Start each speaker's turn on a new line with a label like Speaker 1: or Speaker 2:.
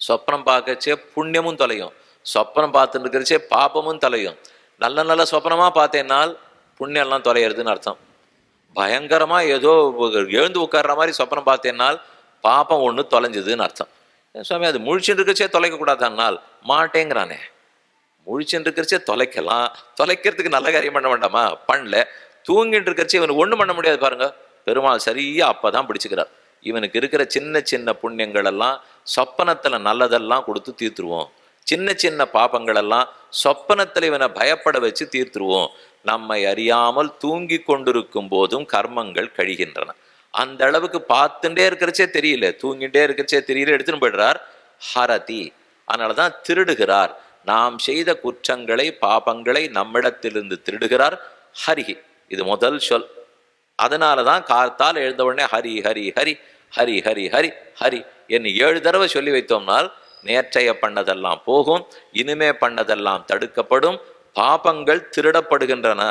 Speaker 1: சொப்பனம் பார்க்கச்சே புண்ணியமும் தொலையும், சொப்பனம் பார்த்துட்டு இருக்கிறச்சே பாப்பமும் தொலையும். நல்ல நல்ல சொப்பனமாக பார்த்தேன்னால் புண்ணியம்லாம் தொலைகிறதுன்னு அர்த்தம். பயங்கரமாக ஏதோ எழுந்து உட்கார்ற மாதிரி சொப்பனம் பார்த்தேன்னால் பாப்பம் ஒன்று தொலைஞ்சதுன்னு அர்த்தம். சுவாமி அது முழிச்சுட்டு இருக்கிறச்சே தொலைக்கக்கூடாதான்னால் மாட்டேங்கிறானே. முழிச்சுட்டு இருக்கிறச்சே தொலைக்கலாம், தொலைக்கிறதுக்கு நல்ல காரியம் பண்ண வேண்டாமா? பண்ணல. தூங்கிட்டு இருக்கிறச்சே இவனுக்கு ஒன்றும் பண்ண முடியாது பாருங்க. பெருமாள் சரியா அப்பதான் பிடிச்சுக்கிறார். இவனுக்கு இருக்கிற சின்ன சின்ன புண்ணியங்கள் எல்லாம் சொப்பனத்துல நல்லதெல்லாம் கொடுத்து தீர்த்துருவோம். சின்ன சின்ன பாபங்கள் எல்லாம் சொப்பனத்தில் இவனை பயப்பட வச்சு தீர்த்துருவோம். நம்மை அறியாமல் தூங்கி கொண்டிருக்கும் போதும் கர்மங்கள் கழிகின்றன. அந்த அளவுக்கு பார்த்துட்டே இருக்கிறச்சே தெரியல, தூங்கிட்டே இருக்கிறச்சே தெரியல, எடுத்துன்னு போயிடுறார். ஹரதி, அதனாலதான் திருடுகிறார். நாம் செய்த குற்றங்களை பாபங்களை நம்மிடத்திலிருந்து திருடுகிறார். ஹரிஹி, இது முதல் சொல். அதனாலதான் கார்த்தால் எழுந்த உடனே ஹரி ஹரி ஹரி ஹரி ஹரி ஹரி ஹரி என்று 7 தடவை சொல்லி வைத்தோம்னால் நேற்றைய பண்ணதெல்லாம் போகும், இனிமே பண்ணதெல்லாம் தடுக்கப்படும், பாபங்கள் திருடப்படுகின்றன.